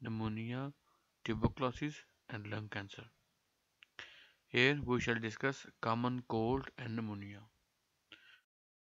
pneumonia, tuberculosis and lung cancer. Here we shall discuss common cold and pneumonia.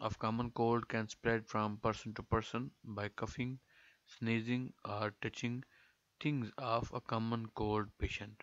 of common cold can spread from person to person by coughing, sneezing or touching things of a common cold patient.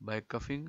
by coughing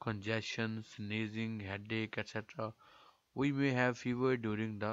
congestion, sneezing, headache, etc. We may have fever during the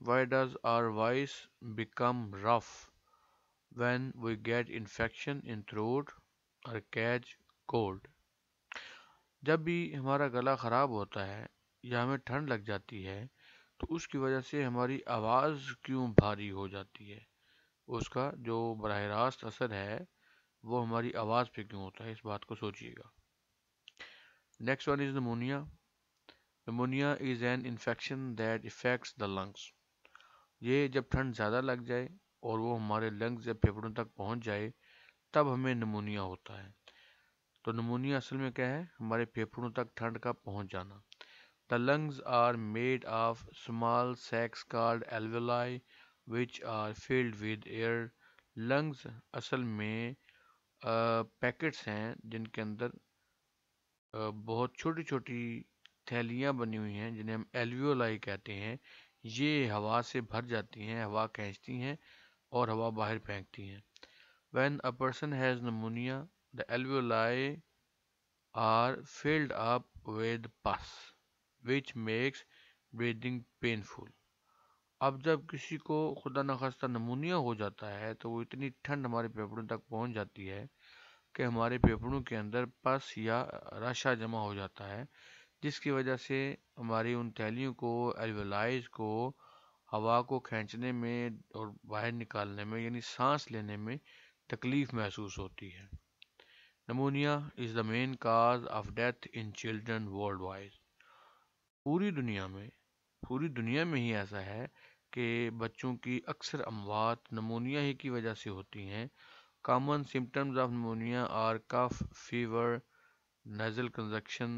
Why does our voice become rough when we get infection in throat or catch cold? جب بھی ہمارا گلا خراب ہوتا ہے یا ہمیں ٹھنڈ لگ جاتی ہے تو اس کی وجہ سے ہماری آواز کیوں بھاری ہو جاتی ہے؟ اس کا جو براہ راست اثر ہے وہ ہماری آواز پہ کیوں ہوتا ہے، اس بات کو سوچیے گا۔ Next one is pneumonia. Pneumonia is an infection that affects the lungs. یہ جب ٹھنڈ زیادہ لگ جائے اور وہ ہمارے لنگس یا پھیپھڑوں تک پہنچ جائے تب ہمیں نمونیا ہوتا ہے۔ تو نمونیا اصل میں کیا ہے؟ ہمارے پھیپھڑوں تک ٹھنڈ کا پہنچ جانا۔ The lungs are made of small sacs called alveoli which are filled with air. Lungs اصل میں پیکٹس ہیں جن کے اندر بہت چھوٹی چھوٹی تھیلیاں بنی ہوئی ہیں جنہیں ہم ایلویولائی کہتے ہیں۔ یہ ہوا سے بھر جاتی ہیں، ہوا کھینچتی ہیں اور ہوا باہر پھینکتی ہیں۔ When a person has pneumonia, the alveoli are filled up with pus, which makes breathing painful. اب جب کسی کو خدا نخواستہ نمونیا ہو جاتا ہے تو وہ اتنی ٹھنڈ ہمارے پھیپھڑوں تک پہنچ جاتی ہے کہ ہمارے پھیپھڑوں کے اندر پس یا رشا جمع ہو جاتا ہے، جس کی وجہ سے ہماری ان تھیلیوں کو، ایلویلائز کو، ہوا کو کھینچنے میں اور باہر نکالنے میں یعنی سانس لینے میں تکلیف محسوس ہوتی ہے۔ Pneumonia is the main cause of death in children worldwide. پوری دنیا میں ہی ایسا ہے کہ بچوں کی اکثر اموات نمونیا ہی کی وجہ سے ہوتی ہیں۔ Common symptoms of pneumonia are cough, fever, nasal congestion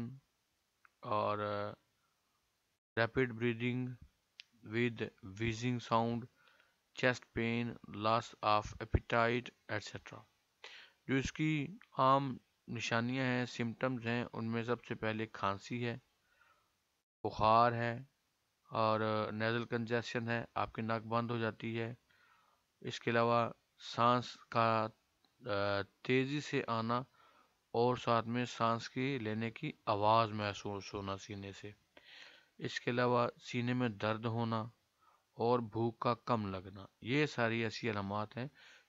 اور rapid breathing with wheezing sound, chest pain, loss of appetite etcetera. جو اس کی عام نشانیاں ہیں، سمٹمز ہیں، ان میں سب سے پہلے کھانسی ہے، بخار ہے اور نیزل کنجیشن ہے، آپ کی ناک بند ہو جاتی ہے۔ اس کے علاوہ سانس کا تیزی سے آنا اور ساتھ میں سانس کی لینے کی آواز محسوس ہونا سینے سے۔ اس کے علاوہ سینے میں درد ہونا اور بھوک کا کم لگنا، یہ ساری ایسی علامات ہیں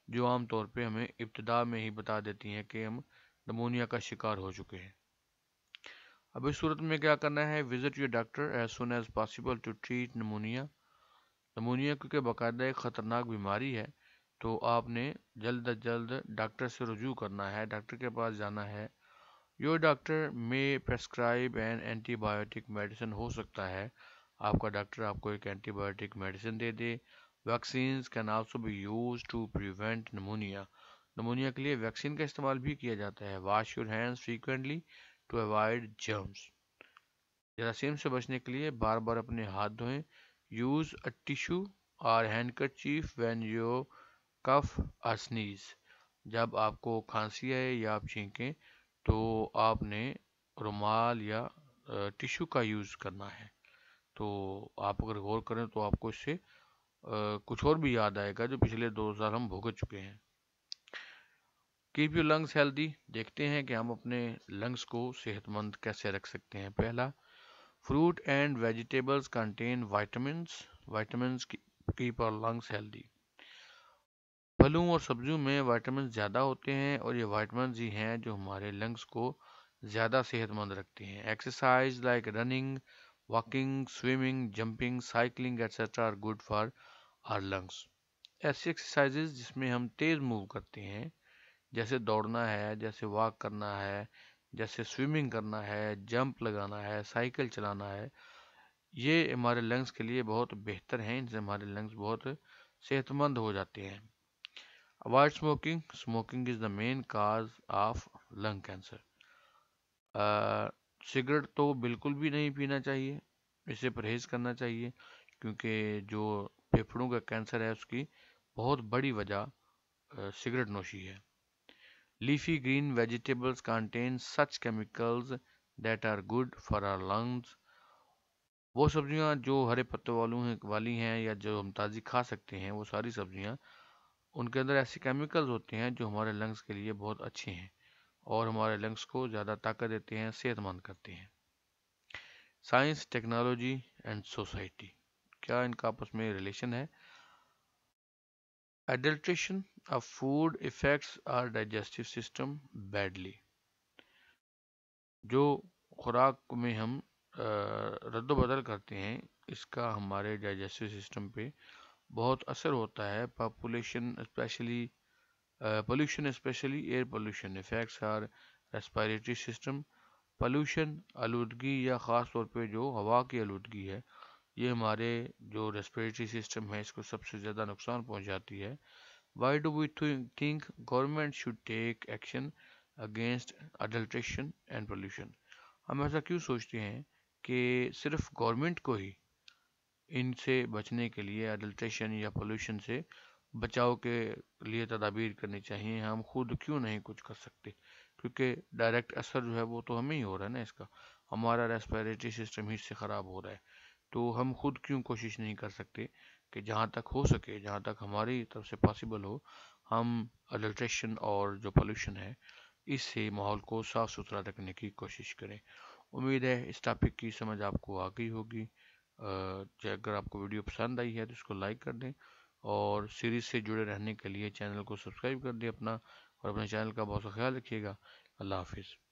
جو عام طور پہ ہمیں ابتدا میں ہی بتا دیتی ہیں کہ ہم نمونیا کا شکار ہو چکے ہیں۔ اب اس صورت میں کیا کرنا ہے؟ Visit your doctor as soon as possible to treat pneumonia. Pneumonia کیونکہ باقاعدہ ایک خطرناک بیماری ہے تو آپ نے جلد از جلد ڈاکٹر سے رجوع کرنا ہے، ڈاکٹر کے پاس جانا ہے۔ Your doctor may prescribe an antibiotic medicine, ہو سکتا ہے آپ کا ڈاکٹر آپ کو ایک اینٹی بایوٹک میڈیسن دے دے۔ Vaccines can also be used to prevent pneumonia. Pneumonia کے لیے ویکسین کا استعمال بھی کیا جاتا ہے۔ Wash your hands frequently to avoid germs. جراثیم سے بچنے کے لیے بار بار اپنے ہاتھ دھوئیں۔ یوز اے ٹیشو اور ہینڈکرچیف وین یو کف اور سنیز۔ جب آپ کو کھانسی آئے یا آپ چھینکیں تو آپ نے رومال یا ٹیشو کا یوز کرنا ہے۔ تو آپ اگر غور کریں تو آپ کو اس سے کچھ اور بھی یاد آئے گا جو پچھلے 2 سال ہم بھگت چکے ہیں۔ Keep your lungs healthy. دیکھتے ہیں کہ ہم اپنے لنگس کو صحت مند کیسے رکھ سکتے ہیں۔ پہلا، fruit and vegetables contain vitamins keep our lungs healthy. پھلوں اور سبزیوں میں وائٹامنس زیادہ ہوتے ہیں اور یہ وائٹامنس ہی ہیں جو ہمارے لنگس کو زیادہ صحت مند رکھتے ہیں۔ Exercise like running, walking, swimming, jumping, cycling etcetera are good for our lungs. ایسی ایکسرسائزز جس میں ہم تیز موو کرتے ہیں، جیسے دوڑنا ہے، جیسے واک کرنا ہے، جیسے سوئمنگ کرنا ہے، جمپ لگانا ہے، سائیکل چلانا ہے، یہ ہمارے لنگس کے لیے بہت بہتر ہیں، ان سے ہمارے لنگس بہت صحت مند ہو جاتے ہیں۔ Avoid smoking. Smoking is the main cause of lung cancer. Cigarette تو بالکل بھی نہیں پینا چاہیے، اسے پرہیز کرنا چاہیے کیونکہ جو پھیپھڑوں کا کینسر ہے اس کی بہت بڑی وجہ سگریٹ نوشی ہے۔ Leafy green vegetables contain such chemicals that are good for our lungs. وہ سبزیاں جو ہرے پتوں والی ہیں یا جو ہم تازی کھا سکتے ہیں، وہ ساری سبزیاں ان کے اندر ایسے کیمیکلز ہوتے ہیں جو ہمارے لنگس کے لیے بہت اچھے ہیں اور ہمارے لنگس کو زیادہ طاقت دیتے ہیں، صحت مند کرتے ہیں۔ Science, technology and society. کیا ان کا آپس میں ریلیشن ہے؟ Adulteration of food affects our digestive system badly. جو خوراک میں ہم رد و بدل کرتے ہیں اس کا ہمارے ڈائجسٹو سسٹم پہ بہت اثر ہوتا ہے. Pollution especially air pollution affects our respiratory system. Pollution آلودگی یا خاص طور پہ جو ہوا کی آلودگی ہے یہ ہمارے جو ریسپیریٹری سسٹم ہے اس کو سب سے زیادہ نقصان پہنچاتی ہے. Why do we think government should take action against adulteration and pollution? ہم ایسا کیوں سوچتے ہیں کہ صرف گورنمنٹ کو ہی ان سے بچنے کے لیے اڈلٹریشن یا پولوشن سے بچاؤ کے لیے تدابیر کرنی چاہیے؟ ہم خود کیوں نہیں کچھ کر سکتے؟ کیونکہ ڈائریکٹ اثر جو ہے وہ تو ہمیں ہی ہو رہا ہے نا اس کا. ہمارا ریسپیریٹری سسٹم ہی اس سے خراب ہو رہا ہے. تو ہم خود کیوں کوشش نہیں کر سکتے کہ جہاں تک ہو سکے جہاں تک ہماری طرف سے پاسبل ہو ہم اڈلٹریشن اور جو پولوشن ہے اس سے ماحول کو صاف ستھرا رکھنے کی کوشش کریں. امید ہے اس ٹاپک کی سمجھ آپ کو آ گئی ہوگی. اگر آپ کو ویڈیو پسند آئی ہے تو اس کو لائک کر دیں اور سیریز سے جڑے رہنے کے لیے چینل کو سبسکرائب کر دیں اپنا، اور اپنے چینل کا بہت سا خیال رکھیے گا. اللہ حافظ.